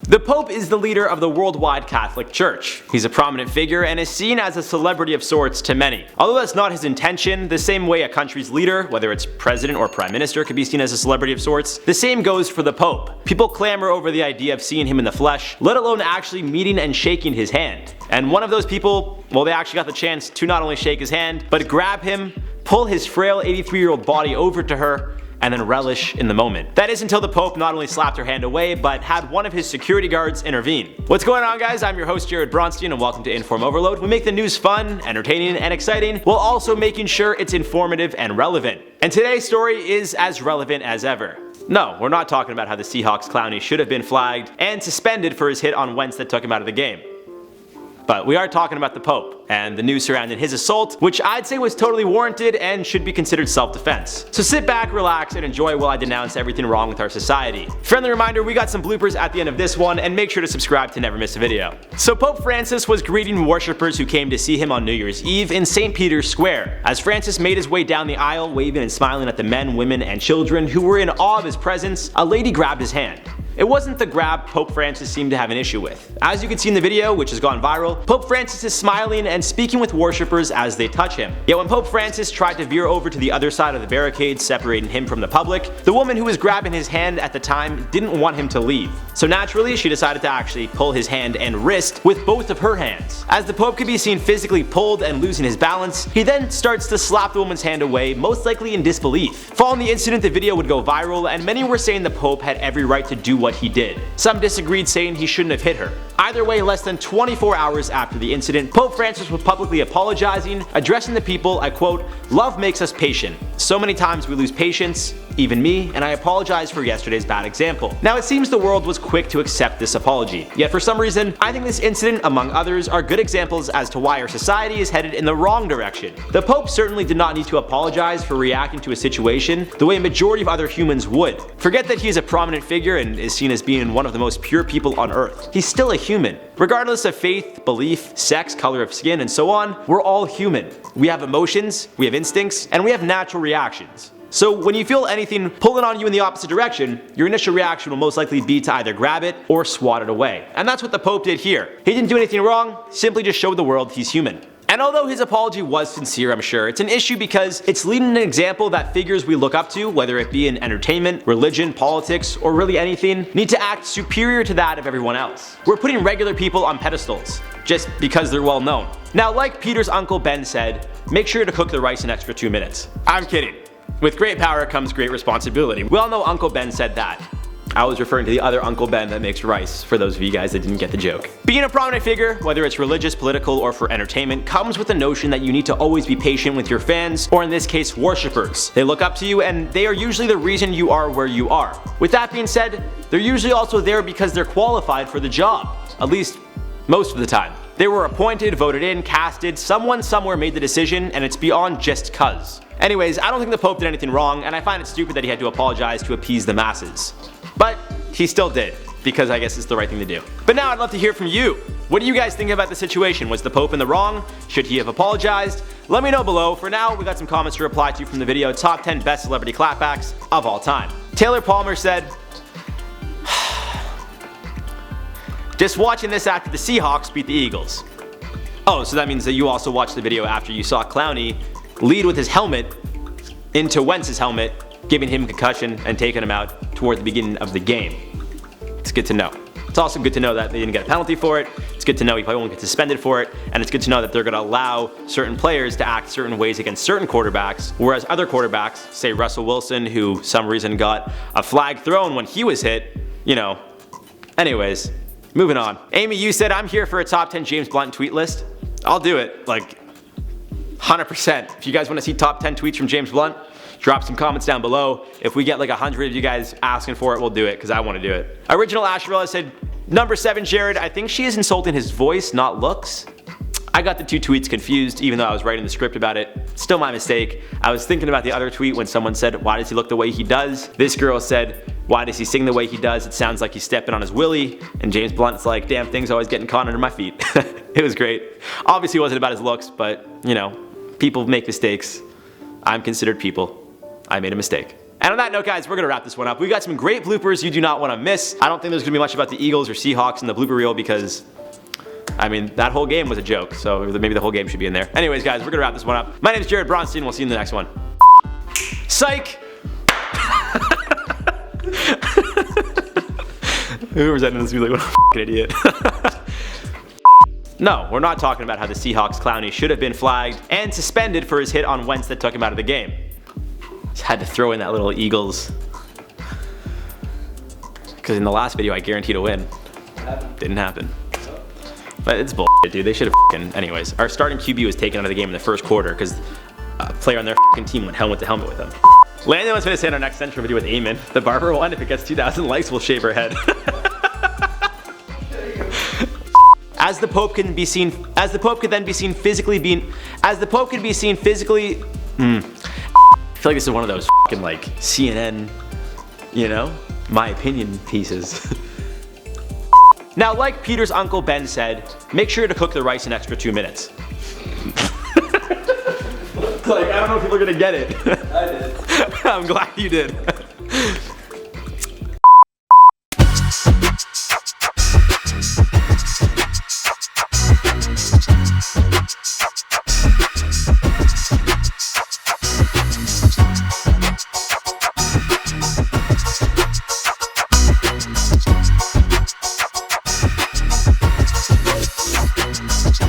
The Pope is the leader of the worldwide Catholic Church. He's a prominent figure and is seen as a celebrity of sorts to many. Although that's not his intention, the same way a country's leader, whether it's president or prime minister, could be seen as a celebrity of sorts, the same goes for the Pope. People clamor over the idea of seeing him in the flesh, let alone actually meeting and shaking his hand. And one of those people, well, they actually got the chance to not only shake his hand, but grab him, pull his frail 83-year-old body over to her, and then relish in the moment. That is until the Pope not only slapped her hand away, but had one of his security guards intervene. What's going on, guys? I'm your host, Jared Bronstein, and welcome to InformOverload. We make the news fun, entertaining, and exciting, while also making sure it's informative and relevant. And today's story is as relevant as ever. No, we're not talking about how the Seahawks clownie should have been flagged and suspended for his hit on Wentz that took him out of the game. But we are talking about the Pope, and the news surrounding his assault, which I'd say was totally warranted and should be considered self-defense. So sit back, relax, and enjoy while I denounce everything wrong with our society. Friendly reminder, we got some bloopers at the end of this one, and make sure to subscribe to never miss a video. So Pope Francis was greeting worshippers who came to see him on New Year's Eve in St. Peter's Square. As Francis made his way down the aisle, waving and smiling at the men, women, and children who were in awe of his presence, a lady grabbed his hand. It wasn't the grab Pope Francis seemed to have an issue with. As you can see in the video, which has gone viral, Pope Francis is smiling and speaking with worshippers as they touch him. Yet when Pope Francis tried to veer over to the other side of the barricade separating him from the public, the woman who was grabbing his hand at the time didn't want him to leave. So naturally, she decided to actually pull his hand and wrist with both of her hands. As the Pope could be seen physically pulled and losing his balance, he then starts to slap the woman's hand away, most likely in disbelief. Following the incident, the video would go viral, and many were saying the Pope had every right to do what he did. Some disagreed, saying he shouldn't have hit her. Either way, less than 24 hours after the incident, Pope Francis was publicly apologizing, addressing the people, I quote, "Love makes us patient. So many times we lose patience, even me, and I apologize for yesterday's bad example." Now it seems the world was quick to accept this apology. Yet for some reason, I think this incident, among others, are good examples as to why our society is headed in the wrong direction. The Pope certainly did not need to apologize for reacting to a situation the way a majority of other humans would. Forget that he is a prominent figure and is seen as being one of the most pure people on earth. He's still a human. Regardless of faith, belief, sex, color of skin, and so on, we're all human. We have emotions, we have instincts, and we have natural reactions. So when you feel anything pulling on you in the opposite direction, your initial reaction will most likely be to either grab it or swat it away. And that's what the Pope did here. He didn't do anything wrong, simply just showed the world he's human. And although his apology was sincere, I'm sure, it's an issue because it's leading an example that figures we look up to, whether it be in entertainment, religion, politics, or really anything, need to act superior to that of everyone else. We're putting regular people on pedestals, just because they're well known. Now, like Peter's Uncle Ben said, make sure to cook the rice an extra 2 minutes. I'm kidding. With great power comes great responsibility. We all know Uncle Ben said that. I was referring to the other Uncle Ben that makes rice, for those of you guys that didn't get the joke. Being a prominent figure, whether it's religious, political, or for entertainment, comes with the notion that you need to always be patient with your fans, or in this case, worshippers. They look up to you, and they are usually the reason you are where you are. With that being said, they're usually also there because they're qualified for the job. At least, most of the time. They were appointed, voted in, casted, someone somewhere made the decision, and it's beyond just cuz. Anyways, I don't think the Pope did anything wrong, and I find it stupid that he had to apologize to appease the masses. But he still did, because I guess it's the right thing to do. But now I'd love to hear from you. What do you guys think about the situation? Was the Pope in the wrong? Should he have apologized? Let me know below. For now, we got some comments to reply to from the video, top 10 best celebrity clapbacks of all time. Taylor Palmer said, "Just watching this after the Seahawks beat the Eagles." Oh, so that means that you also watched the video after you saw Clowney lead with his helmet into Wentz's helmet, giving him concussion and taking him out toward the beginning of the game. It's good to know. It's also good to know that they didn't get a penalty for it. It's good to know he probably won't get suspended for it. And it's good to know that they're going to allow certain players to act certain ways against certain quarterbacks, whereas other quarterbacks, say Russell Wilson, who some reason got a flag thrown when he was hit, you know. Anyways, moving on. Amy, you said, "I'm here for a top 10 James Blunt tweet list." I'll do it, like 100%. If you guys want to see top 10 tweets from James Blunt, drop some comments down below. If we get like 100 of you guys asking for it, we'll do it, because I want to do it. Original Asherella said, "Number 7, Jared, I think she is insulting his voice, not looks." I got the two tweets confused, even though I was writing the script about it. Still my mistake. I was thinking about the other tweet when someone said, "Why does he look the way he does?" This girl said, "Why does he sing the way he does? It sounds like he's stepping on his willy." And James Blunt's like, "Damn, things always getting caught under my feet." It was great. Obviously it wasn't about his looks, but you know, people make mistakes. I'm considered people. I made a mistake. And on that note, guys, we're gonna wrap this one up. We got some great bloopers you do not want to miss. I don't think there's gonna be much about the Eagles or Seahawks in the blooper reel because, I mean, that whole game was a joke, so maybe the whole game should be in there. Anyways, guys, we're gonna wrap this one up. My name is Jared Bronstein. We'll see you in the next one. Psych! Whoever's editing this will be like, what a f***ing idiot. No, we're not talking about how the Seahawks clowny should have been flagged and suspended for his hit on Wentz that took him out of the game. Just had to throw in that little Eagles. Because in the last video I guaranteed a win. Didn't happen. But it's bullshit, dude. They should have f***ing... Anyways, our starting QB was taken out of the game in the first quarter because a player on their f***ing team went helmet to helmet with him. Landon wants me to say in our next central video with Eamon, the barber one, if it gets 2,000 likes, we'll shave her head. As the Pope can be seen physically I feel like this is one of those f***ing like CNN, you know, my opinion pieces. Now, like Peter's uncle Ben said, make sure to cook the rice an extra 2 minutes. Like, I don't know if people are gonna get it. I did. I'm glad you did.